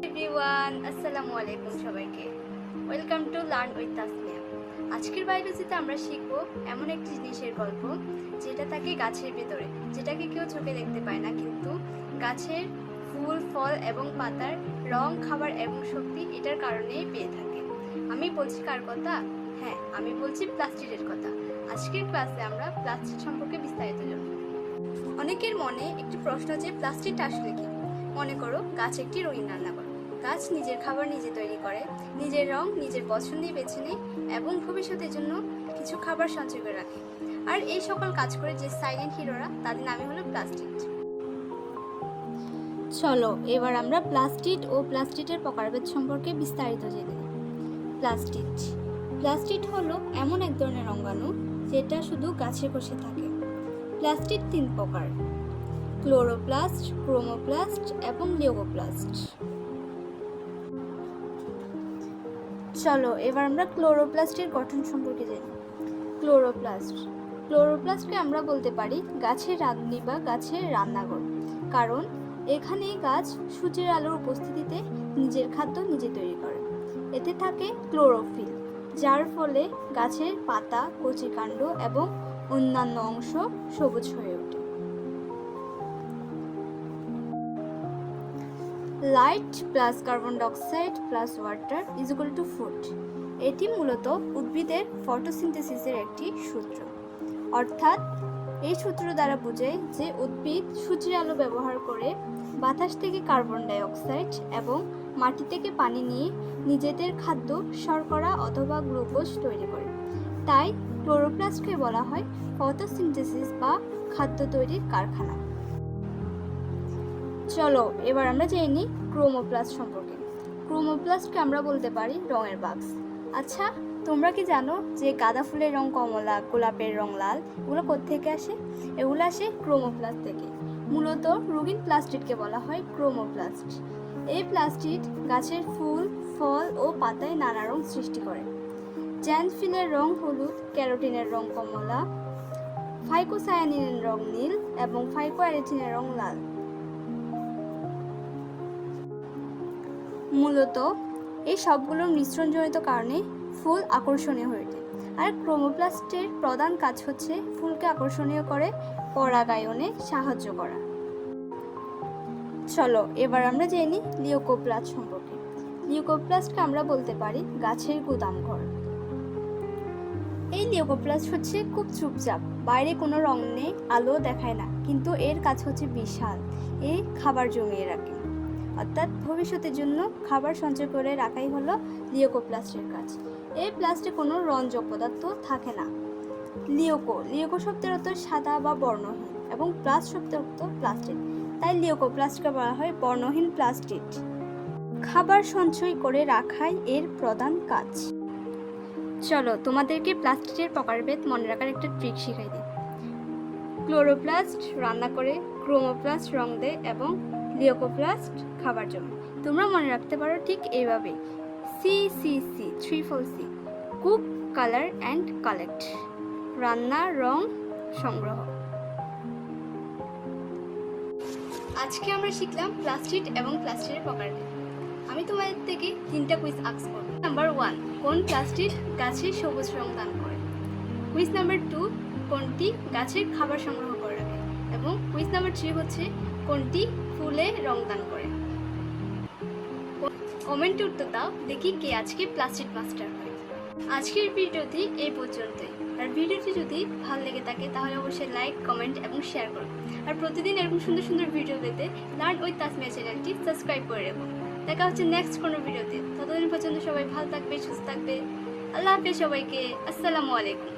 Everyone, আসসালামু আলাইকুম সবাইকে। Welcome to learn with Tasmia. আজকের বায়োলজিতে আমরা শিখব এমন একটি জিনিসের গল্প যেটা থাকে গাছের ভেতরে, যেটাকে কেউ চোখে দেখতে পায় না, কিন্তু গাছের ফুল, ফল এবং পাতার রং, খাবার এবং শক্তি এটার কারণেই পেয়ে থাকে। আমি বলছি কার কথা? হ্যাঁ, আমি বলছি প্লাস্টিডের কথা। আজকের ক্লাসে আমরা প্লাস্টিড সম্পর্কে বিস্তারিত জানব। অনেকের মনে একটি প্রশ্ন যে প্লাস্টিকটা আসলে কি। মনে করো গাছ একটি রঙিন রান্নাঘর। গাছ নিজের খাবার নিজে তৈরি করে, নিজের রং নিজের পছন্দই বেছে নেয় এবং ভবিষ্যতের জন্য কিছু খাবার সঞ্চয় করে রাখে। আর এই সকল কাজ করে যে সাইলেন্ট হিরোরা, তাদের নামই হলো প্লাস্টিড। চলো এবার আমরা প্লাস্টিড ও প্লাস্টিডের প্রকারভেদ সম্পর্কে বিস্তারিত জেনে নিই। প্লাস্টিড প্লাস্টিড হলো এমন এক ধরনের অঙ্গাণু যেটা শুধু গাছের কোষে থাকে। প্লাস্টিড তিন প্রকার: ক্লোরোপ্লাস্ট, ক্রোমোপ্লাস্ট এবং লিওকোপ্লাস্ট। চলো এবার আমরা ক্লোরোপ্লাস্টের গঠন সম্পর্কে জানি। ক্লোরোপ্লাস্টকে আমরা বলতে পারি গাছের রাঁধুনি বা গাছের রান্নাঘর, কারণ এখানেই গাছ সূর্যের আলোর উপস্থিতিতে নিজের খাদ্য নিজে তৈরি করে। এতে থাকে ক্লোরোফিল, যার ফলে গাছের পাতা, কচি কাণ্ড এবং অন্যান্য অংশ সবুজ হয়ে ওঠে। Light plus carbon dioxide plus water is equal to food. এটি মূলত উদ্ভিদের ফটোসিনথেসিসের একটি সূত্র, অর্থাৎ এই সূত্র দ্বারা বোঝায় যে উদ্ভিদ সূর্যের আলো ব্যবহার করে বাতাস থেকে কার্বন ডাইঅক্সাইড এবং মাটি থেকে পানি নিয়ে নিজেদের খাদ্য, শর্করা অথবা গ্লুকোজ তৈরি করে। তাই ক্লোরোপ্লাস্টকে বলা হয় ফটোসিনথেসিস বা খাদ্য তৈরির কারখানা। চলো এবার আমরা জেনে নিই ক্রোমোপ্লাস্ট সম্পর্কে। ক্রোমোপ্লাস্টকে আমরা বলতে পারি রঙের বাক্স। আচ্ছা, তোমরা কি জানো যে গাঁদা ফুলের রং কমলা, গোলাপের রং লাল, এগুলো কোত্থেকে আসে? এগুলো আসে ক্রোমোপ্লাস্ট থেকে। মূলত রঙিন প্লাস্টিডকে বলা হয় ক্রোমোপ্লাস্ট। এই প্লাস্টিড গাছের ফুল, ফল ও পাতায় নানা রং সৃষ্টি করে। জ্যানথিনের রং হলুদ, ক্যারোটিনের রং কমলা, ফাইকোসায়ানিনের রং নীল এবং ফাইকোঅ্যারিথিনের রং লাল। মূলত এই সবগুলোর মিশ্রণজনিত কারণে ফুল আকর্ষণীয় হয়ে ওঠে। আর ক্রোমোপ্লাস্টের প্রধান কাজ হচ্ছে ফুলকে আকর্ষণীয় করে পরাগায়নে সাহায্য করা। চলো এবার আমরা জেনে নিই লিওকোপ্লাস্ট সম্পর্কে। লিওকোপ্লাস্টকে আমরা বলতে পারি গাছের গুদামঘর। এই লিওকোপ্লাস্ট হচ্ছে খুব চুপচাপ, বাইরে কোনো রং নেই, আলো দেখায় না, কিন্তু এর কাজ হচ্ছে বিশাল। এই খাবার জমিয়ে রাখে, অর্থাৎ ভবিষ্যতের জন্য খাবার সঞ্চয় করে রাখাই হলো লিওকোপ্লাস্টের কাজ। এই প্লাস্টে কোনো রঞ্জক পদার্থ থাকে না। লিওকো শব্দের অর্থ সাদা বা বর্ণহীন এবং প্লাস্ট শব্দের অর্থ প্লাস্টিড, তাই লিওকোপ্লাস্টকে বলা হয় বর্ণহীন প্লাস্টিড। খাবার সঞ্চয় করে রাখাই এর প্রধান কাজ। চলো তোমাদেরকে প্লাস্টিডের প্রকারভেদ মনে রাখার একটা ট্রিক শিখাই দিই। ক্লোরোপ্লাস্ট রান্না করে, ক্রোমোপ্লাস্ট রং দেয় এবং লিওকোপ্লাস্ট খাবার জন্য। তোমরা মনে রাখতে পারো ঠিক এইভাবে: CCC, 3-4C, cook, colour and collect. রান্না, রং, সংগ্রহ। আজকে আমরা শিখলাম প্লাস্টিড এবং প্লাস্টিডের প্রকারভেদ। আমি তোমাদের থেকে 3টা কুইজ আস্ক করব। নাম্বার 1, কোন প্লাস্টিড গাছের সবুজ রং দান করে? কুইজ নাম্বার 2, কোনটি গাছের খাবার সংগ্রহ করে রাখে? এবং কুইজ নাম্বার 3 হচ্ছে কোনটি ফুলে রং দান করে? কমেন্টে উত্তর দাও, দেখি কে আজকে প্লাস্টিড মাস্টার হয়। আজকের ভিডিওটি এই পর্যন্তই। আর ভিডিওটি যদি ভালো লেগে থাকে তাহলে অবশ্যই লাইক, কমেন্ট এবং শেয়ার করো। আর প্রতিদিন এরকম সুন্দর সুন্দর ভিডিও পেতে লার্ন উইথ তাসমিয়া চ্যানেলটি সাবস্ক্রাইব করে রাখো। দেখা হচ্ছে নেক্সট কোনো ভিডিওতে। ততদিন পর্যন্ত সবাই ভালো থাকবে, সুস্থ থাকবে। আল্লাহ হাফেজ সবাইকে। আসসালামু আলাইকুম।